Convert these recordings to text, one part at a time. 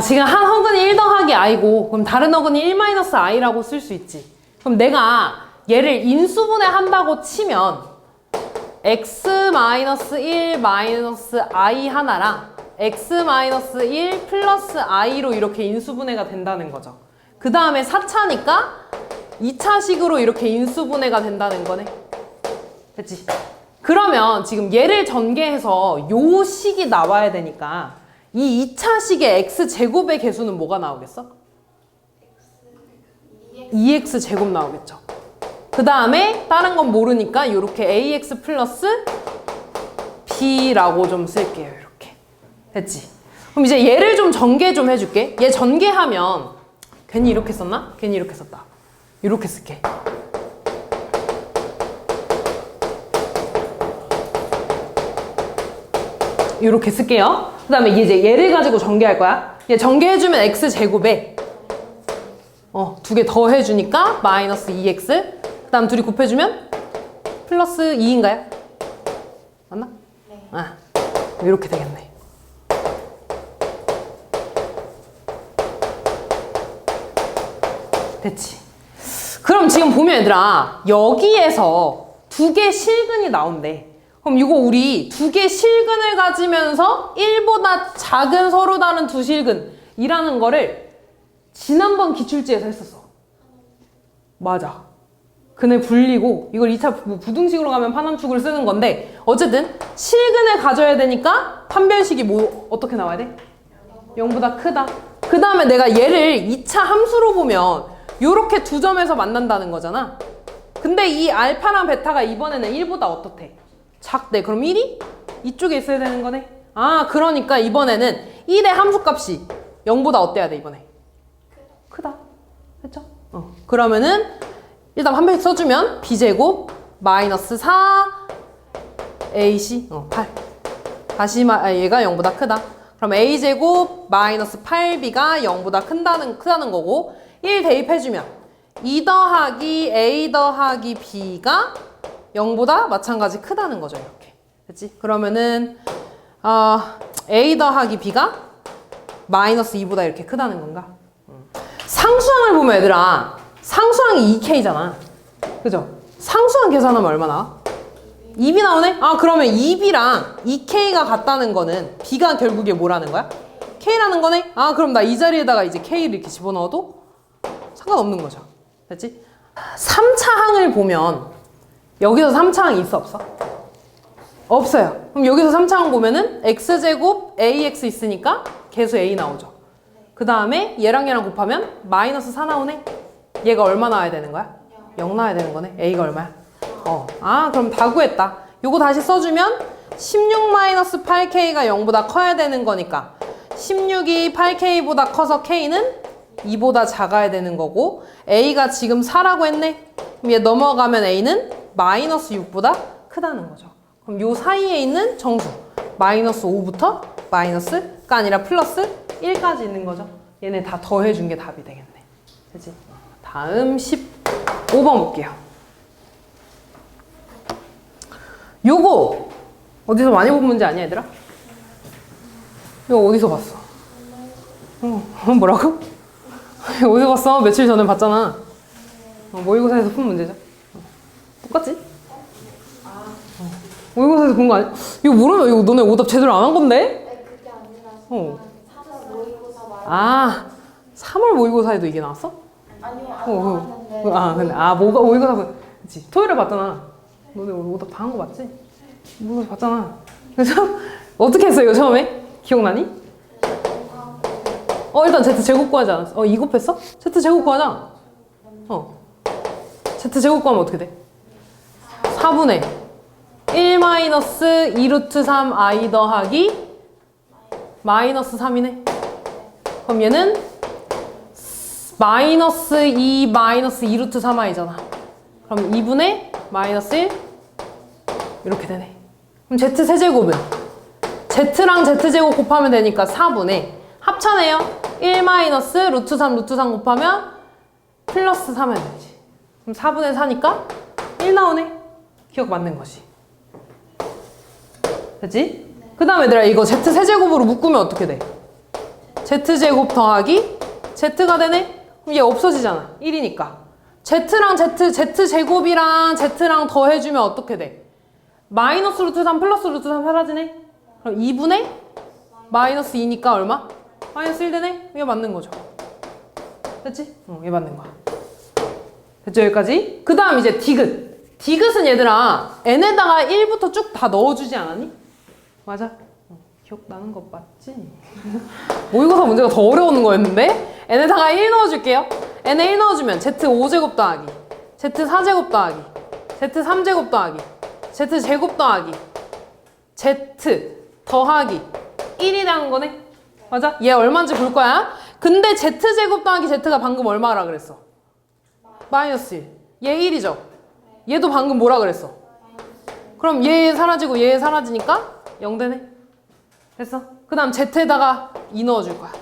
지금 한 어근이 1 더하기 i고 그럼 다른 어근이 1 마이너스 i라고 쓸 수 있지. 그럼 내가 얘를 인수분해 한다고 치면 x 마이너스 1 마이너스 i 하나랑 x 마이너스 1 플러스 i로 이렇게 인수분해가 된다는 거죠. 그 다음에 4차니까 2차식으로 이렇게 인수분해가 된다는 거네. 됐지? 그러면 지금 얘를 전개해서 요 식이 나와야 되니까 이 2차식의 x제곱의 개수는 뭐가 나오겠어? 2x제곱 나오겠죠. 그 다음에 다른 건 모르니까 이렇게 ax 플러스 b라고 좀 쓸게요. 이렇게. 됐지? 그럼 이제 얘를 좀 전개 좀 해줄게. 얘 전개하면 괜히 이렇게 썼나? 괜히 이렇게 썼다. 이렇게 쓸게. 이렇게 쓸게요. 그 다음에 이제 얘를 가지고 전개할 거야. 얘 전개해주면 x제곱에 두 개 더 해주니까 마이너스 2x. 그 다음 둘이 곱해주면 플러스 2인가요? 맞나? 네. 이렇게 되겠네. 됐지? 그럼 지금 보면 얘들아 여기에서 두 개 실근이 나온대. 그럼 이거 우리 두 개 실근을 가지면서 1보다 작은 서로 다른 두 실근이라는 거를 지난번 기출지에서 했었어. 맞아. 근을 불리고 이걸 2차 부등식으로 가면 파남축을 쓰는 건데 어쨌든 실근을 가져야 되니까 판별식이 어떻게 나와야 돼? 0보다 크다. 그 다음에 내가 얘를 2차 함수로 보면 요렇게 두 점에서 만난다는 거잖아. 근데 이 알파랑 베타가 이번에는 1보다 어떻대? 작대. 그럼 1이 이쪽에 있어야 되는 거네. 그러니까 이번에는 1의 함수값이 0보다 어때야 돼 이번에? 크다. 됐죠? 그러면은 일단 판별식 써주면 b제곱 마이너스 4 ac 8 다시 얘가 0보다 크다. 그럼 a제곱 마이너스 8b가 0보다 크다는 거고 1 대입해주면 2 더하기 a 더하기 b가 0보다 마찬가지 크다는 거죠. 이렇게. 됐지? 그러면은 a 더하기 b가 마이너스 2보다 이렇게 크다는 건가? 상수항을 보면 얘들아 상수항이 2k잖아. 그죠? 상수항 계산하면 얼마 나와? 2b 나오네? 그러면 2b랑 2k가 같다는 거는 b가 결국에 뭐라는 거야? k라는 거네? 그럼 나 이 자리에다가 이제 k를 이렇게 집어넣어도 상관없는 거죠. 됐지? 3차항을 보면 여기서 3차항이 있어 없어? 없어요. 그럼 여기서 3차항 보면은 x제곱 ax 있으니까 계수 a 나오죠. 그 다음에 얘랑 얘랑 곱하면 마이너스 4 나오네? 얘가 얼마 나와야 되는 거야? 0 나와야 되는 거네? a가 얼마야? 그럼 다 구했다. 요거 다시 써주면 16-8k가 0보다 커야 되는 거니까 16이 8k보다 커서 k는 2보다 작아야 되는 거고 a가 지금 4라고 했네? 그럼 얘 넘어가면 a는 마이너스 6보다 크다는 거죠. 그럼 요 사이에 있는 정수 마이너스 5부터 마이너스가 아니라 플러스 1까지 있는 거죠. 얘네 다 더해준 게 답이 되겠네. 그치? 다음 15번 볼게요. 요거 어디서 많이 본 문제 아니야 얘들아? 이거 어디서 봤어? 뭐라고? 어디서 봤어? 며칠 전에 봤잖아. 모의고사에서 푼 문제죠. 똑같지? 모의고사에서 본 거 아니야? 이거 모르면 이거 너네 오답 제대로 안 한 건데? 네, 그게 아니라 3월 모의고사 말하는 3월 모의고사에도 이게 나왔어? 아니요, 안 나왔는데 근데 모의고사 그치 토요일에 봤잖아. 너네 오답 다 한 거 맞지? 모의고사 봤잖아. 그래서 어떻게 했어 이거 처음에? 기억나니? 일단 z제곱 구하지 않았어? 2 곱했어? z제곱 구하자. z제곱 구하면 어떻게 돼? 4분의 1 마이너스 2 루트 3 i 더하기 마이너스 3이네. 그럼 얘는 마이너스 2 마이너스 2 루트 3i잖아. 그럼 2분의 마이너스 1 이렇게 되네. 그럼 z 세제곱은 z랑 z제곱 곱하면 되니까 4분의 합쳐내요. 1 마이너스 루트 3 곱하면 플러스 3 해야 되지. 그럼 4분의 4니까 1 나오네. 기억 맞는 것이. 됐지? 그 다음 얘들아 이거 z 세제곱으로 묶으면 어떻게 돼? z제곱 더하기 z가 되네? 그럼 얘 없어지잖아. 1이니까. z랑 z제곱이랑 z랑 더해주면 어떻게 돼? 마이너스 루트 3 플러스 루트 3 사라지네? 그럼 2분의 마이너스 2니까 얼마? 마이너스 1 되네? 이게 맞는 거죠. 됐지? 이게 맞는 거야. 됐죠? 여기까지? 그 다음 이제 디귿. 디귿은 얘들아 n에다가 1부터 쭉 다 넣어주지 않았니? 맞아? 기억나는 거 맞지? 모의고사 문제가 더 어려운 거였는데? n에다가 1 넣어줄게요. n에 1 넣어주면 z5제곱 더하기 z4제곱 더하기 z3제곱 더하기 z제곱 더하기 z 더하기 1이라는 거네? 맞아? 얘 얼마인지 볼 거야. 근데 z제곱 더하기 z가 방금 얼마라 그랬어? 마이너스 1. 얘 1이죠? 얘도 방금 뭐라 그랬어? 그럼 얘 사라지고 얘 사라지니까 0 되네? 됐어? 그 다음 z에다가 2 넣어줄 거야.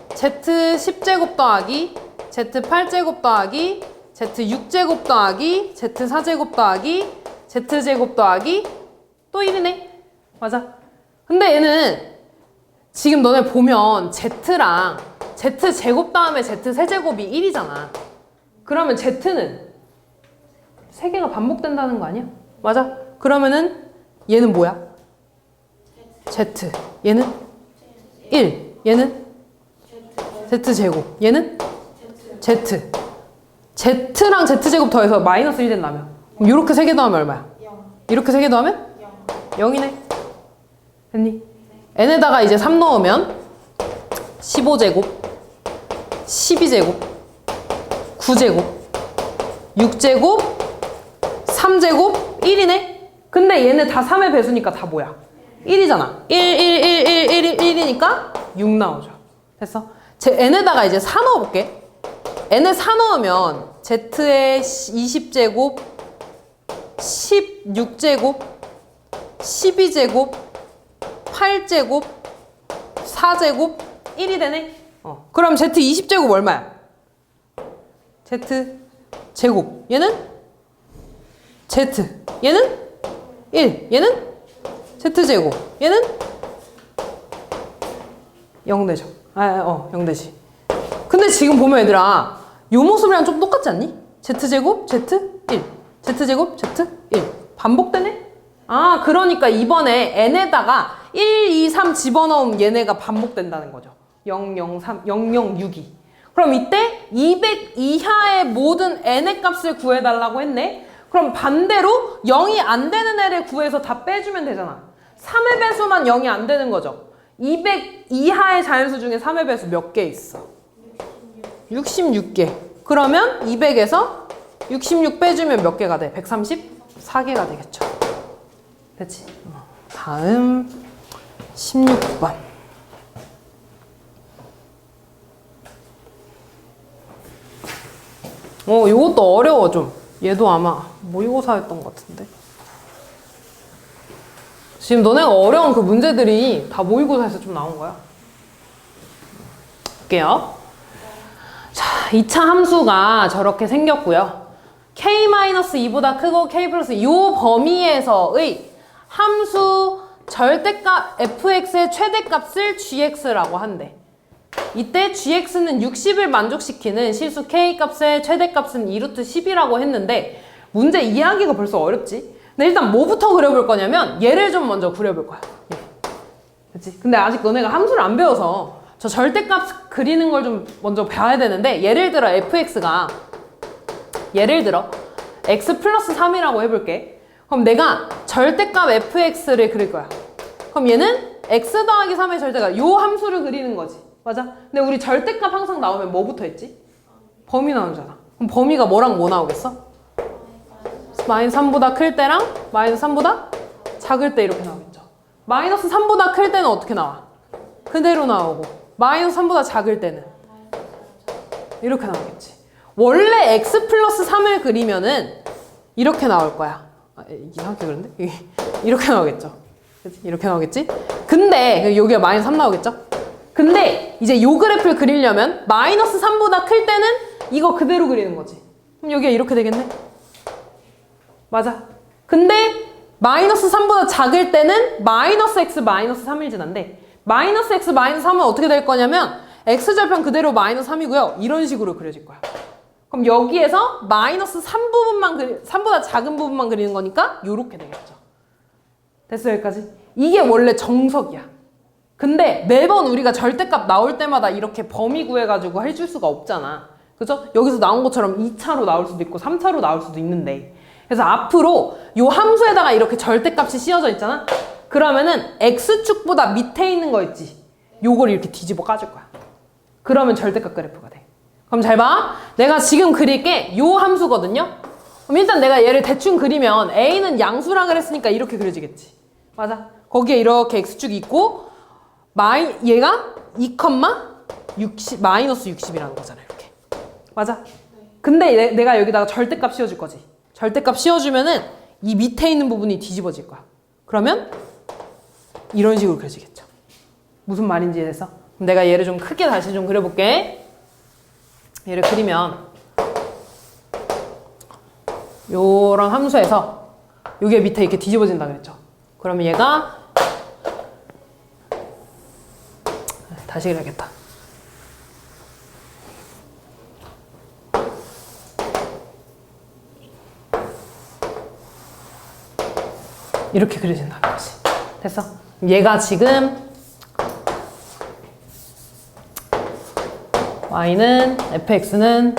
z10제곱 더하기 z8제곱 더하기 z6제곱 더하기 z4제곱 더하기 z제곱 더하기 또 1이네? 맞아? 근데 얘는 지금 너네 보면 z랑 z제곱 다음에 z세제곱이 1이잖아. 그러면 z는 3개가 반복된다는 거 아니야? 맞아? 그러면은 얘는 뭐야? z. 얘는 1. 얘는 z제곱. 얘는 z. z랑 z제곱 더해서 마이너스 1 된다며. 그럼 이렇게 3개 더하면 얼마야? 0. 이렇게 3개 더하면? 0이네. 됐니? n에다가 이제 3 넣으면 15제곱, 12제곱, 9제곱, 6제곱, 3제곱, 1이네? 근데 얘네 다 3의 배수니까 다 뭐야? 1이잖아. 1, 1, 1, 1, 1, 1이니까 6 나오죠. 됐어? n에다가 이제 4 넣어볼게. n에 4 넣으면 z에 20제곱, 16제곱, 12제곱, 8제곱, 4제곱, 1이 되네? 그럼 z 20제곱 얼마야? z 제곱. 얘는? z. 얘는? 1. 얘는? z제곱. 얘는? 0 되죠. 0 되지. 근데 지금 보면 얘들아, 요 모습이랑 좀 똑같지 않니? z제곱, z1. z제곱, z1. 반복되네? 아, 그러니까 이번에 n에다가 1, 2, 3 집어넣으면 얘네가 반복된다는 거죠. 0, 0, 3, 0, 0, 6, 2. 그럼 이때 200 이하의 모든 n의 값을 구해달라고 했네? 그럼 반대로 0이 안 되는 애를 구해서 다 빼주면 되잖아. 3의 배수만 0이 안 되는 거죠. 200 이하의 자연수 중에 3의 배수 몇 개 있어? 66개. 그러면 200에서 66 빼주면 몇 개가 돼? 134개가 되겠죠. 됐지? 다음 16번. 요것도 어려워 좀. 얘도 아마 모의고사였던 것 같은데. 지금 너네가 어려운 그 문제들이 다 모의고사에서 좀 나온 거야. 볼게요. 자, 2차 함수가 저렇게 생겼고요. k-2보다 크고 k 플러스 요 범위에서의 함수 절대값 fx의 최대값을 gx라고 한대. 이때 gx는 60을 만족시키는 실수 k 값의 최대값은 2루트 10이라고 했는데 문제 이해하기가 벌써 어렵지? 근데 일단 뭐부터 그려볼 거냐면 얘를 좀 먼저 그려볼 거야. 얘. 그치? 근데 아직 너네가 함수를 안 배워서 저 절대값 그리는 걸 좀 먼저 배워야 되는데 예를 들어 fx가 예를 들어 x 플러스 3이라고 해볼게. 그럼 내가 절대값 fx를 그릴 거야. 그럼 얘는 x 더하기 3의 절대값 요 함수를 그리는 거지. 맞아? 근데 우리 절대값 항상 나오면 뭐부터 했지? 범위 나오잖아. 그럼 범위가 뭐랑 뭐 나오겠어? 마이너스 3보다 클 때랑 마이너스 3보다 작을 때 이렇게 나오겠죠. 마이너스 3보다 클 때는 어떻게 나와? 그대로 나오고 마이너스 3보다 작을 때는 이렇게 나오겠지. 원래 x 플러스 3을 그리면은 이렇게 나올 거야. 이상하게 그런데? 이렇게 나오겠죠. 그치? 이렇게 나오겠지? 근데 여기가 마이너스 3 나오겠죠? 근데 이제 요 그래프를 그리려면 마이너스 3보다 클 때는 이거 그대로 그리는 거지. 그럼 여기가 이렇게 되겠네? 맞아. 근데 마이너스 3보다 작을 때는 마이너스 x 마이너스 3을 지난데 마이너스 x 마이너스 3은 어떻게 될 거냐면 x절편 그대로 마이너스 3이고요. 이런 식으로 그려질 거야. 그럼 여기에서 마이너스 3 부분만 3보다 작은 부분만 그리는 거니까 요렇게 되겠죠. 됐어 여기까지? 이게 원래 정석이야. 근데 매번 우리가 절대값 나올 때마다 이렇게 범위 구해가지고 해줄 수가 없잖아. 그죠? 여기서 나온 것처럼 2차로 나올 수도 있고 3차로 나올 수도 있는데 그래서 앞으로 요 함수에다가 이렇게 절대값이 씌워져 있잖아? 그러면은 x축보다 밑에 있는 거 있지? 요걸 이렇게 뒤집어 까줄 거야. 그러면 절대값 그래프가 돼. 그럼 잘 봐. 내가 지금 그릴게 요 함수거든요? 그럼 일단 내가 얘를 대충 그리면 a는 양수라 그랬으니까 이렇게 그려지겠지. 맞아. 거기에 이렇게 x축이 있고 얘가 2,60 마이너스 60이라는 거잖아 이렇게. 맞아. 근데 내가 여기다가 절대값 씌워줄 거지. 절대값 씌워주면은 이 밑에 있는 부분이 뒤집어질 거야. 그러면 이런 식으로 그려지겠죠. 무슨 말인지 이해됐어? 그럼 내가 얘를 좀 크게 다시 좀 그려볼게. 얘를 그리면 요런 함수에서 요게 밑에 이렇게 뒤집어진다 그랬죠. 그러면 얘가 다시 그려야겠다. 이렇게 그려진다는 거지. 됐어? 얘가 지금 y는 fx는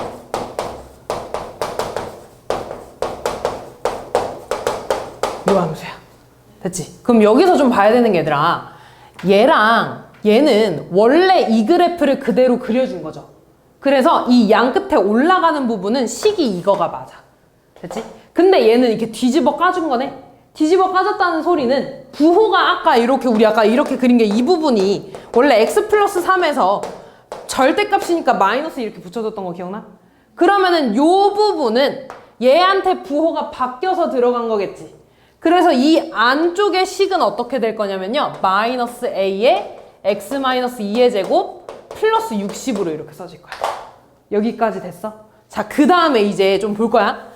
요 함수야. 됐지? 그럼 여기서 좀 봐야 되는 게 얘들아 얘랑 얘는 원래 이 그래프를 그대로 그려준 거죠. 그래서 이 양 끝에 올라가는 부분은 식이 이거가 맞아. 됐지? 근데 얘는 이렇게 뒤집어 까준 거네. 뒤집어 까졌다는 소리는 부호가 우리 아까 이렇게 그린 게 이 부분이 원래 x 플러스 3에서 절대값이니까 마이너스 이렇게 붙여줬던 거 기억나? 그러면은 요 부분은 얘한테 부호가 바뀌어서 들어간 거겠지. 그래서 이 안쪽의 식은 어떻게 될 거냐면요. 마이너스 a에 x 마이너스 2의 제곱 플러스 60으로 이렇게 써질 거야. 여기까지 됐어? 자, 그 다음에 이제 좀 볼 거야.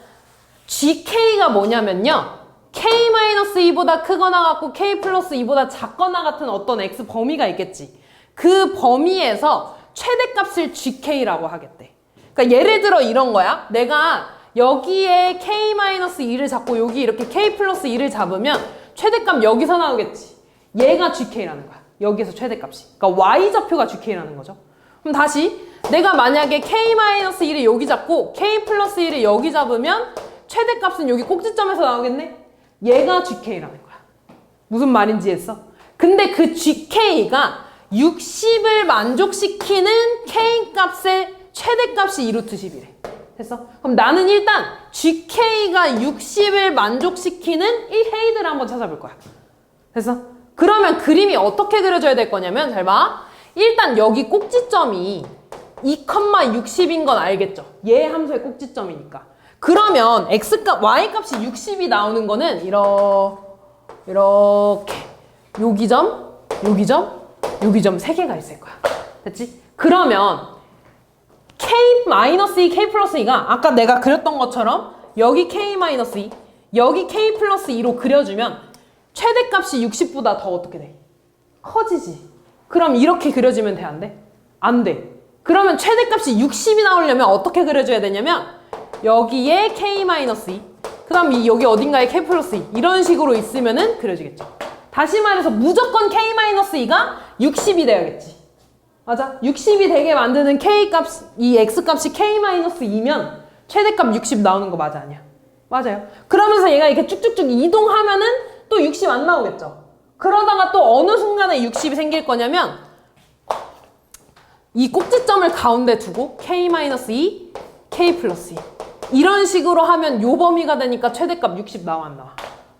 gk가 뭐냐면요. k-2보다 크거나 같고 k 플러스 2보다 작거나 같은 어떤 x 범위가 있겠지. 그 범위에서 최대값을 gk라고 하겠대. 그러니까 예를 들어 이런 거야. 내가 여기에 k-2를 잡고 여기 이렇게 k 플러스 2를 잡으면 최대값 여기서 나오겠지. 얘가 gk라는 거야. 여기서 최대값이. 그러니까 y좌표가 gk라는 거죠. 그럼 다시 내가 만약에 k-1을 여기 잡고 k 플러스 1을 여기 잡으면 최대값은 여기 꼭지점에서 나오겠네? 얘가 gk라는 거야. 무슨 말인지 했어? 근데 그 gk가 60을 만족시키는 k값의 최대값이 2루트 10이래. 됐어? 그럼 나는 일단 gk가 60을 만족시키는 이 헤이드를 한번 찾아볼 거야. 됐어? 그러면 그림이 어떻게 그려져야 될 거냐면 잘 봐. 일단 여기 꼭지점이 2,60인 건 알겠죠? 얘 함수의 꼭지점이니까. 그러면 x값, y값이 60이 나오는 거는 이렇게 여기 점, 여기 점, 여기 점 3개가 있을 거야. 됐지? 그러면 k-2, k 플러스 2가 아까 내가 그렸던 것처럼 여기 k-2, 여기 k 플러스 2로 그려주면 최대값이 60보다 더 어떻게 돼? 커지지. 그럼 이렇게 그려지면 돼? 안 돼? 안 돼. 그러면 최대값이 60이 나오려면 어떻게 그려줘야 되냐면 여기에 k-2, 그 다음 여기 어딘가에 k 플러스 2 이런 식으로 있으면은 그려지겠죠. 다시 말해서 무조건 k-2가 60이 돼야겠지. 맞아? 60이 되게 만드는 k값, 이 x값이 k-2면 최대값 60 나오는 거 맞아 아니야? 맞아요. 그러면서 얘가 이렇게 쭉쭉쭉 이동하면은 또 60 안 나오겠죠. 그러다가 또 어느 순간에 60이 생길 거냐면 이 꼭지점을 가운데 두고 k-2, k 플러스 2 이런 식으로 하면 요 범위가 되니까 최대값 60 나와 안 나와?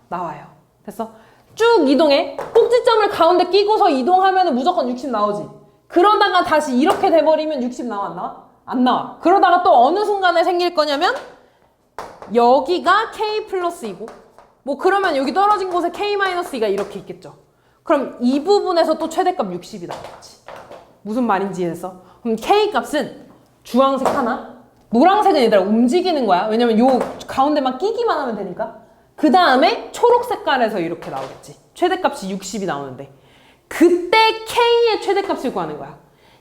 나와요. 됐어? 쭉 이동해. 꼭지점을 가운데 끼고서 이동하면 무조건 60 나오지. 그러다가 다시 이렇게 돼버리면 60 나와 안 나와? 안 나와. 그러다가 또 어느 순간에 생길 거냐면 여기가 k 플러스 2고 뭐 그러면 여기 떨어진 곳에 k-2가 이렇게 있겠죠. 그럼 이 부분에서 또 최대값 60이 나오겠지. 무슨 말인지 이해했어? 그럼 k 값은 주황색 하나, 노란색은 얘들아 움직이는 거야. 왜냐면 요 가운데만 끼기만 하면 되니까. 그 다음에 초록 색깔에서 이렇게 나오겠지. 최대값이 60이 나오는데 그때 K의 최대값을 구하는 거야.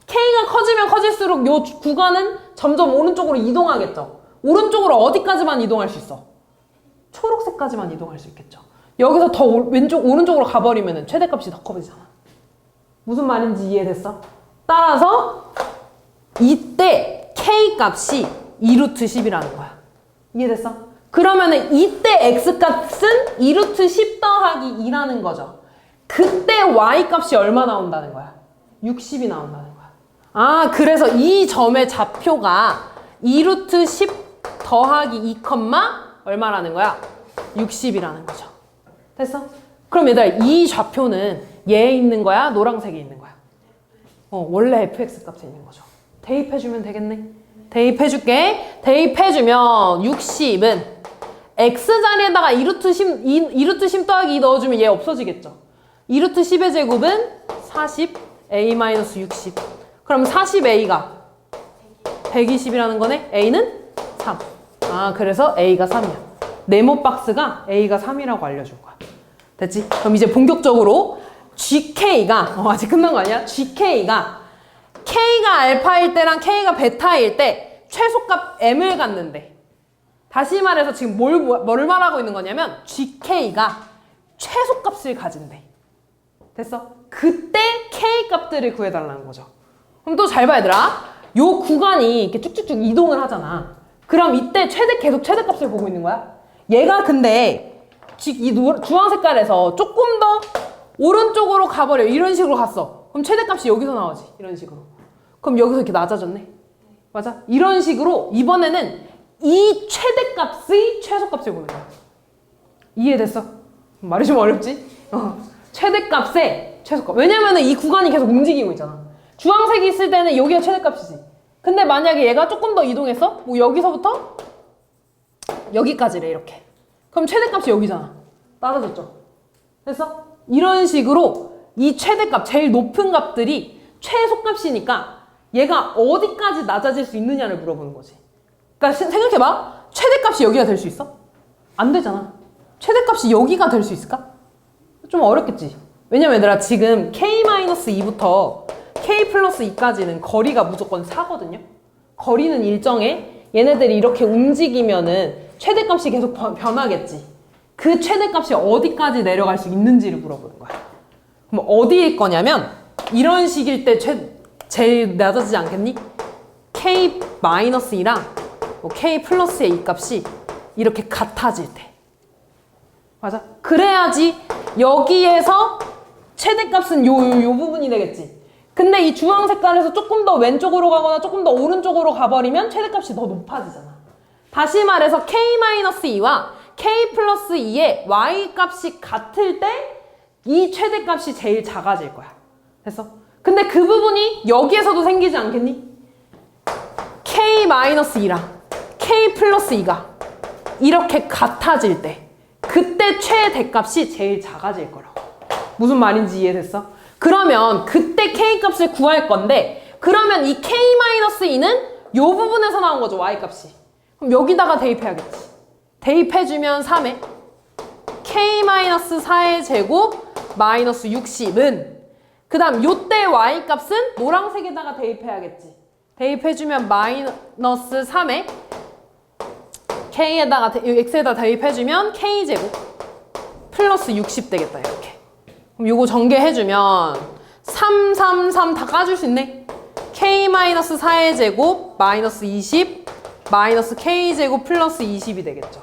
K가 커지면 커질수록 요 구간은 점점 오른쪽으로 이동하겠죠. 오른쪽으로 어디까지만 이동할 수 있어? 초록색까지만 이동할 수 있겠죠. 여기서 더 오른쪽으로 가버리면 최대값이 더 커지잖아. 무슨 말인지 이해됐어? 따라서 이때 K값이 2루트 10이라는 거야. 이해됐어? 그러면은 이때 X값은 2루트 10 더하기 2라는 거죠. 그때 Y값이 얼마 나온다는 거야? 60이 나온다는 거야. 아, 그래서 이 점의 좌표가 2루트 10 더하기 2, 얼마라는 거야? 60이라는 거죠. 됐어? 그럼 얘들아, 이 좌표는 얘에 있는 거야? 노란색에 있는 거야? 원래 fx 값에 있는 거죠. 대입해주면 되겠네. 대입해줄게. 대입해주면 60은 x 자리에다가 2루트 10 더하기 2 넣어주면 얘 없어지겠죠. 2루트 10의 제곱은 40a-60. 그럼 40a가 120이라는 거네. a는 3. 아, 그래서 a가 3이야. 네모 박스가 a가 3이라고 알려줄 거야. 됐지? 그럼 이제 본격적으로 GK가 아직 끝난 거 아니야? GK가 K가 알파일 때랑 K가 베타일 때 최소값 M을 갖는데, 다시 말해서 지금 뭘 말하고 있는 거냐면 GK가 최소값을 가진대. 됐어? 그때 K 값들을 구해달라는 거죠. 그럼 또 잘 봐 얘들아. 요 구간이 이렇게 쭉쭉쭉 이동을 하잖아. 그럼 이때 계속 최대값을 보고 있는 거야. 얘가 근데 이 주황 색깔에서 조금 더 오른쪽으로 가버려. 이런 식으로 갔어. 그럼 최대값이 여기서 나오지. 이런 식으로. 그럼 여기서 이렇게 낮아졌네. 맞아? 이런 식으로 이번에는 이 최대값의 최소값을 보는 거야. 이해됐어? 말이 좀 어렵지? 최대값의 최소값. 왜냐면은 이 구간이 계속 움직이고 있잖아. 주황색이 있을 때는 여기가 최대값이지. 근데 만약에 얘가 조금 더 이동했어? 뭐 여기서부터 여기까지래, 이렇게. 그럼 최대값이 여기잖아. 따라졌죠? 됐어? 이런 식으로 이 최대값, 제일 높은 값들이 최소값이니까 얘가 어디까지 낮아질 수 있느냐를 물어보는 거지. 그러니까 생각해봐. 최대값이 여기가 될 수 있어? 안 되잖아. 최대값이 여기가 될 수 있을까? 좀 어렵겠지. 왜냐면 얘들아, 지금 K-2부터 K 플러스 2까지는 거리가 무조건 4거든요. 거리는 일정해. 얘네들이 이렇게 움직이면은 최대값이 계속 변하겠지. 그 최대값이 어디까지 내려갈 수 있는지를 물어보는 거야. 그럼 어디일 거냐면 이런 식일 때 제일 낮아지지 않겠니? K-2랑 K 플러스의 이 값이 이렇게 같아질 때. 맞아? 그래야지 여기에서 최대값은 요 부분이 되겠지. 근데 이 주황 색깔에서 조금 더 왼쪽으로 가거나 조금 더 오른쪽으로 가버리면 최대값이 더 높아지잖아. 다시 말해서 K-2와 K 플러스 2의 Y 값이 같을 때 이 최대값이 제일 작아질 거야. 됐어? 근데 그 부분이 여기에서도 생기지 않겠니? K-2랑 K 플러스 2가 이렇게 같아질 때 그때 최대값이 제일 작아질 거라고. 무슨 말인지 이해됐어? 그러면 그때 K값을 구할 건데, 그러면 이 K-2는 요 부분에서 나온 거죠, Y값이. 그럼 여기다가 대입해야겠지. 대입해주면 3에 K-4의 제곱 마이너스 60은 그 다음 요때 Y값은 노란색에다가 대입해야겠지. 대입해주면 마이너스 3에 K에다가 X에다 대입해주면 K제곱 플러스 60 되겠다, 이렇게. 그럼 요거 전개해주면 3, 3, 3 다 까줄 수 있네. K-4의 제곱 마이너스 20 마이너스 K제곱 플러스 20이 되겠죠.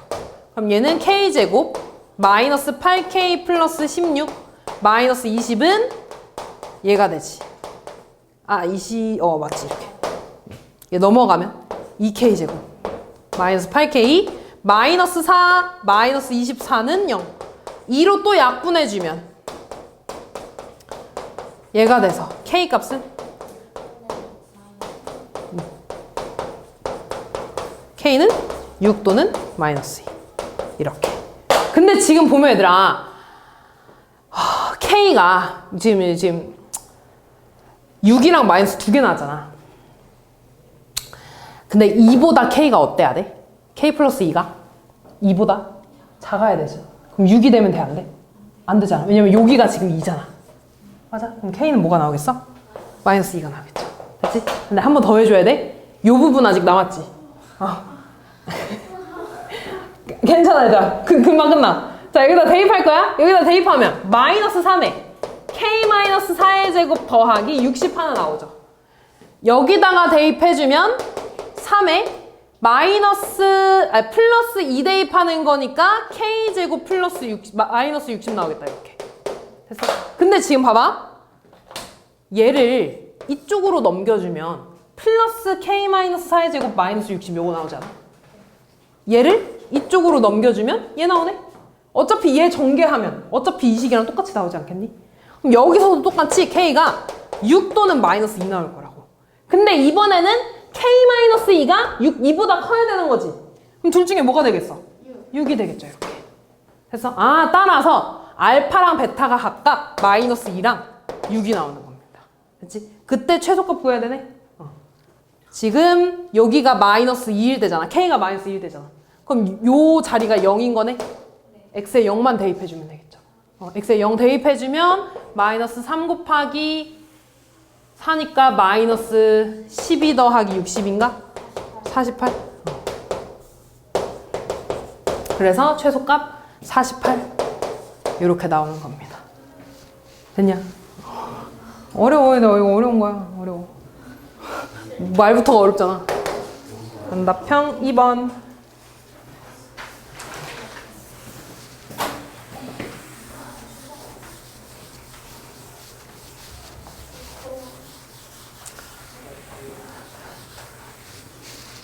그럼 얘는 K제곱 마이너스 8K 플러스 16 마이너스 20은 얘가 되지. 맞지, 이렇게. 얘 넘어가면 2K제곱 마이너스 8K 마이너스 4 마이너스 24는 0. 2로 또 약분해주면 얘가 돼서 K값은 K는 6 또는 마이너스 2. 이렇게. 근데 지금 보면 얘들아, K가 지금 6이랑 마이너스 2개 나왔잖아. 근데 2보다 K가 어때야 돼? K 플러스 2가 2보다 작아야 되죠. 그럼 6이 되면 돼, 안 돼? 안 되잖아. 왜냐면 여기가 지금 2잖아. 맞아. 그럼 K는 뭐가 나오겠어? 마이너스 2가 나오겠죠. 됐지? 근데 한 번 더 해줘야 돼. 요 부분 아직 남았지? 괜찮아, 얘들아. 금방 끝나. 자, 여기다 대입할 거야? 여기다 대입하면 마이너스 3에 K-4의 제곱 더하기 60 하나 나오죠. 여기다가 대입해주면 3에 플러스 2 대입하는 거니까 K제곱 플러스 60, 마이너스 60 나오겠다, 이렇게. 됐어? 근데 지금 봐봐. 얘를 이쪽으로 넘겨주면 플러스 K-4의 제곱 마이너스 60 요거 나오잖아. 얘를 이쪽으로 넘겨주면 얘 나오네? 어차피 얘 전개하면 어차피 이 식이랑 똑같이 나오지 않겠니? 그럼 여기서도 똑같이 K가 6 또는 마이너스 2 나올 거라고. 근데 이번에는 K-2가 2보다 커야 되는 거지. 그럼 둘 중에 뭐가 되겠어? 6이 되겠죠, 이렇게. 됐어? 따라서 알파랑 베타가 각각 마이너스 2랑 6이 나오는 겁니다. 됐지? 그때 최소값 구해야 되네? 지금 여기가 마이너스 2일 되잖아. K가 마이너스 1 되잖아. 그럼 요 자리가 0인 거네? x에 0만 대입해주면 되겠죠. x에 0 대입해주면 마이너스 3 곱하기 4니까 마이너스 12 더하기 60인가? 48? 그래서 최소값 48 이렇게 나오는 겁니다. 됐냐? 어려워. 이거 어려운 거야. 어려워. 말부터가 어렵잖아. 정답형 2번.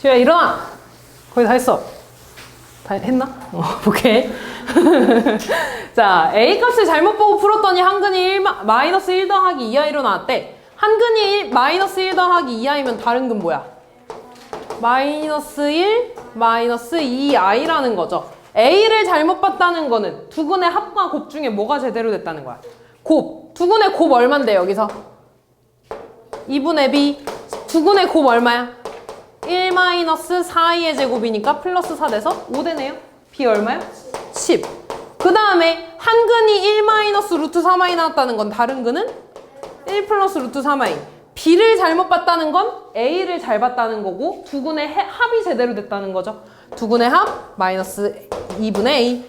지우야 일어나! 거의 다 했어. 다 했나? 오케이. 자, A 값을 잘못 보고 풀었더니 한근이 마이너스 1 더하기 2i로 나왔대. 한근이 마이너스 1 더하기 2i면 다른 근 뭐야? 마이너스 1, 마이너스 2i라는 거죠. A를 잘못 봤다는 거는 두 근의 합과 곱 중에 뭐가 제대로 됐다는 거야? 곱. 두 근의 곱 얼만데 여기서? 2분의 B. 두 근의 곱 얼마야? 1 마이너스 4i의 제곱이니까 플러스 4 돼서 5 되네요. B 얼마야? 10. 그 다음에 한 근이 1 마이너스 루트 3i 나왔다는 건 다른 근은 1 플러스 루트 3i. B를 잘못 봤다는 건 A를 잘 봤다는 거고 두 근의 합이 제대로 됐다는 거죠. 두 근의 합 마이너스 2분의 A.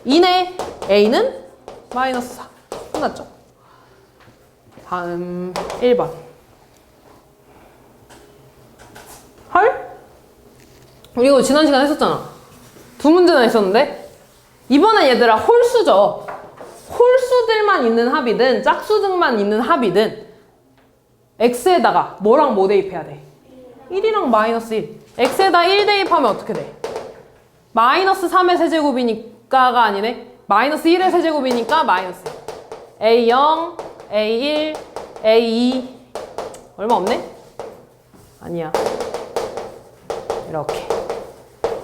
2네. A는 마이너스 4. 끝났죠? 다음 1번. 헐? 우리 이거 지난 시간에 했었잖아. 두 문제나 있었는데 이번엔 얘들아 홀수죠. 홀수들만 있는 합이든 짝수들만 있는 합이든 x에다가 뭐랑 뭐 대입해야 돼? 1이랑 마이너스 1. x에다 1 대입하면 어떻게 돼? 마이너스 3의 세제곱이니까가 아니네. 마이너스 1의 세제곱이니까 마이너스 1. A0, A1, A2 얼마 없네? 아니야. 이렇게.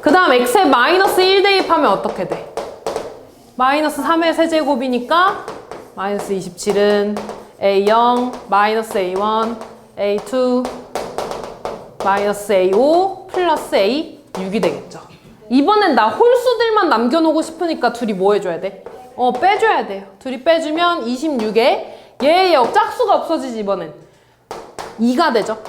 그 다음 x에 마이너스 1 대입하면 어떻게 돼? 마이너스 3의 세제곱이니까 마이너스 27은 A0, 마이너스 A1, A2, 마이너스 A5, 플러스 A6이 되겠죠. 이번엔 나 홀수들만 남겨놓고 싶으니까 둘이 뭐 해줘야 돼? 빼줘야 돼요. 둘이 빼주면 26에 얘의 짝수가 없어지지 이번엔. 2가 되죠.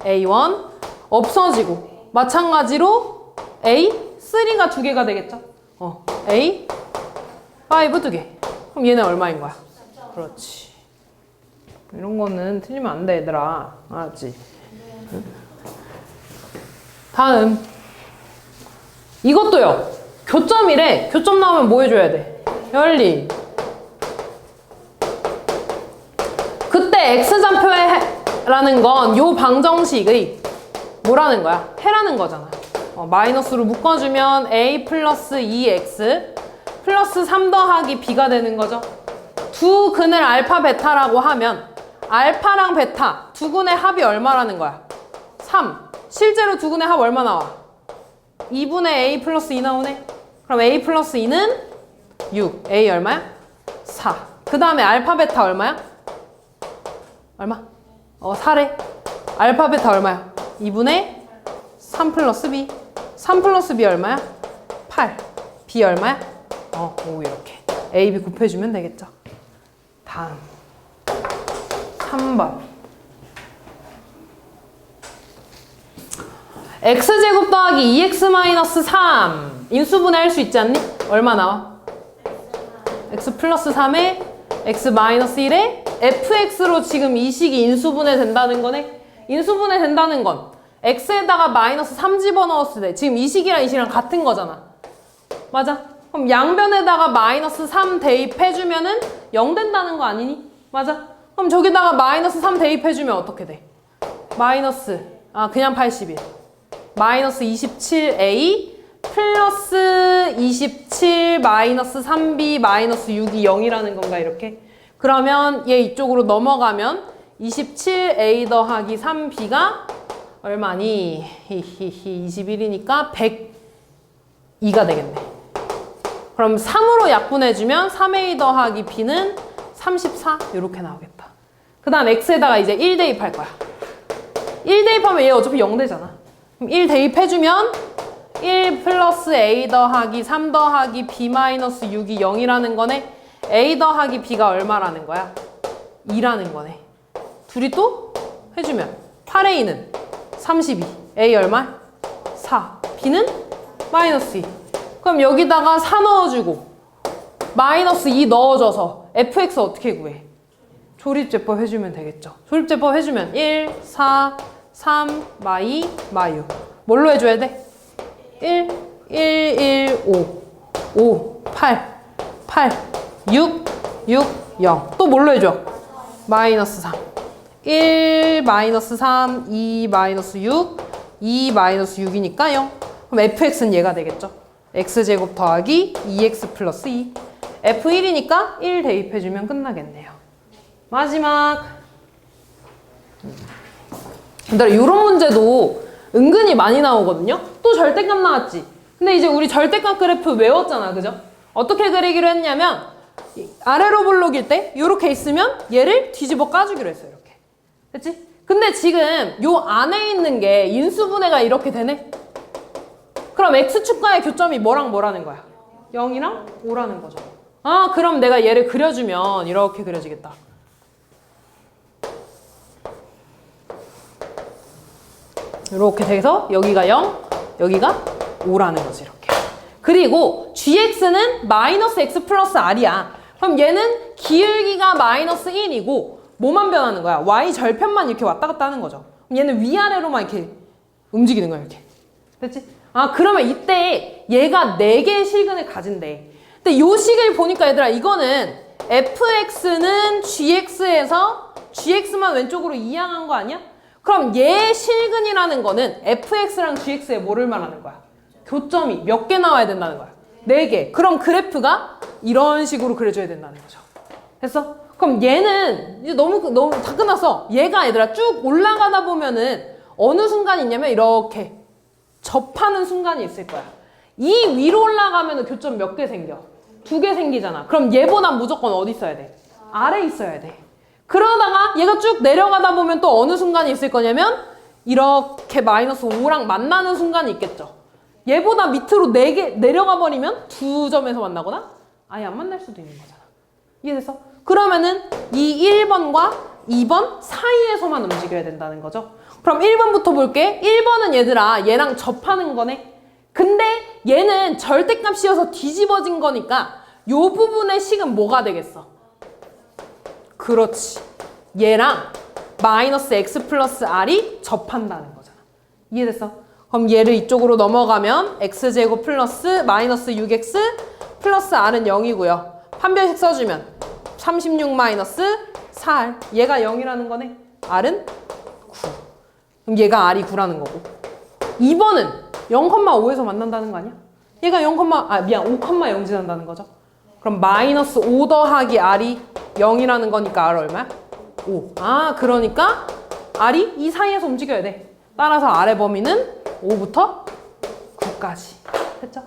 A1 없어지고 마찬가지로 A3가 2개가 되겠죠. A5 2개. 그럼 얘는 얼마인 거야? 그렇지. 이런 거는 틀리면 안 돼, 얘들아. 알았지? 응? 다음. 이것도요. 교점이래. 교점 나오면 뭐 해줘야 돼? 열리. 그때 X좌표라는 건 요 방정식의 뭐라는 거야? 해라는 거잖아. 마이너스로 묶어주면 A 플러스 2X 플러스 3 더하기 B가 되는 거죠. 두 근을 알파, 베타라고 하면 알파랑 베타 두 근의 합이 얼마라는 거야? 3. 실제로 두 근의 합 얼마 나와? 2분의 A 플러스 2 나오네? 그럼 A 플러스 2는 6. A 얼마야? 4. 그 다음에 알파, 베타 얼마야? 얼마? 4래. 알파, 베타 얼마야? 2분의 3 플러스 B. 3 플러스 B 얼마야? 8. B 얼마야? 5 이렇게. A, B 곱해주면 되겠죠. 다음. 3번. x제곱 더하기 2x-3 인수분해 할 수 있지 않니? 얼마 나와? x 플러스 3에 x 마이너스 1에 fx로 지금 이 식이 인수분해 된다는 거네? 인수분해 된다는 건 x에다가 마이너스 3 집어넣었을 때 지금 이 식이랑 이 식이랑 같은 거잖아. 맞아? 그럼 양변에다가 마이너스 3 대입해주면은 0 된다는 거 아니니? 맞아? 그럼 저기다가 마이너스 3 대입해주면 어떻게 돼? 마이너스, 그냥 81. 마이너스 27a 플러스 27 마이너스 3b 마이너스 6이 0이라는 건가 이렇게? 그러면 얘 이쪽으로 넘어가면 27a 더하기 3b가 얼마니? 21이니까 102가 되겠네. 그럼 3으로 약분해주면 3a 더하기 b는 34 이렇게 나오겠다. 그 다음 x에다가 이제 1 대입할 거야. 1 대입하면 얘 어차피 0 되잖아. 그럼 1 대입해주면 1 플러스 a 더하기 3 더하기 b 마이너스 6이 0이라는 거네. a 더하기 b가 얼마라는 거야? 2라는 거네. 둘이 또 해주면 8a는 32, a 얼마? 4, b는 마이너스 2. 그럼 여기다가 4 넣어주고 마이너스 2 넣어줘서 fx 어떻게 구해? 조립제법 해주면 되겠죠. 조립제법 해주면 1, 4, 3, 마이, 마유. 뭘로 해줘야 돼? 1, 1, 5, 5, 8, 8, 6, 6, 0. 또 뭘로 해줘? 마이너스 3. 1, 마이너스 3, 2, 마이너스 6, 2, 마이너스 6이니까 0. 그럼 fx는 얘가 되겠죠. x제곱 더하기 2x 플러스 2. f1이니까 1 대입해주면 끝나겠네요. 마지막. 이런 문제도 은근히 많이 나오거든요. 또 절대값 나왔지. 근데 이제 우리 절대값 그래프 외웠잖아, 그죠? 어떻게 그리기로 했냐면 아래로 블록일 때 이렇게 있으면 얘를 뒤집어 까주기로 했어요. 이렇게. 됐지? 근데 지금 요 안에 있는 게 인수분해가 이렇게 되네? 그럼 x축과의 교점이 뭐랑 뭐라는 거야? 0이랑 5라는 거죠. 그럼 내가 얘를 그려주면 이렇게 그려지겠다. 이렇게 돼서 여기가 0, 여기가 5라는 거지 이렇게. 그리고 gx는 마이너스 x 플러스 r이야. 그럼 얘는 기울기가 마이너스 1이고 뭐만 변하는 거야? y 절편만 이렇게 왔다 갔다 하는 거죠. 얘는 위아래로만 이렇게 움직이는 거야 이렇게. 됐지? 그러면 이때 얘가 4개의 실근을 가진대. 근데 요 식을 보니까 얘들아 이거는 fx는 gx에서 gx만 왼쪽으로 이항한 거 아니야? 그럼 얘 실근이라는 거는 fx랑 gx에 뭐를 말하는 거야? 교점이 몇 개 나와야 된다는 거야? 4개. 그럼 그래프가 이런 식으로 그려줘야 된다는 거죠. 됐어? 그럼 얘는 이제 너무 다 끝났어. 얘가 얘들아 쭉 올라가다 보면은 어느 순간이 있냐면 이렇게 접하는 순간이 있을 거야. 이 위로 올라가면 교점 몇 개 생겨? 2개 생기잖아. 그럼 얘보다 무조건 어디 있어야 돼? 아래 있어야 돼. 그러다가 얘가 쭉 내려가다 보면 또 어느 순간이 있을 거냐면 이렇게 마이너스 5랑 만나는 순간이 있겠죠. 얘보다 밑으로 4개 내려가 버리면 2점에서 만나거나 아예 안 만날 수도 있는 거잖아. 이해됐어? 그러면은 이 1번과 2번 사이에서만 움직여야 된다는 거죠. 그럼 1번부터 볼게. 1번은 얘들아 얘랑 접하는 거네. 근데 얘는 절대값이어서 뒤집어진 거니까 요 부분의 식은 뭐가 되겠어? 그렇지. 얘랑 마이너스 x 플러스 r이 접한다는 거잖아. 이해됐어? 그럼 얘를 이쪽으로 넘어가면 x제곱 플러스 마이너스 6x 플러스 r은 0이고요. 판별식 써주면 36 마이너스 4r. 얘가 0이라는 거네. r은 9. 그럼 얘가 r이 9라는 거고. 2번은 0,5에서 만난다는 거 아니야? 얘가 5,0 지난다는 거죠. 그럼 마이너스 5 더하기 r이 0이라는 거니까 r 얼마야? 5. 그러니까 r이 이 사이에서 움직여야 돼. 따라서 r의 범위는 5부터 9까지. 됐죠?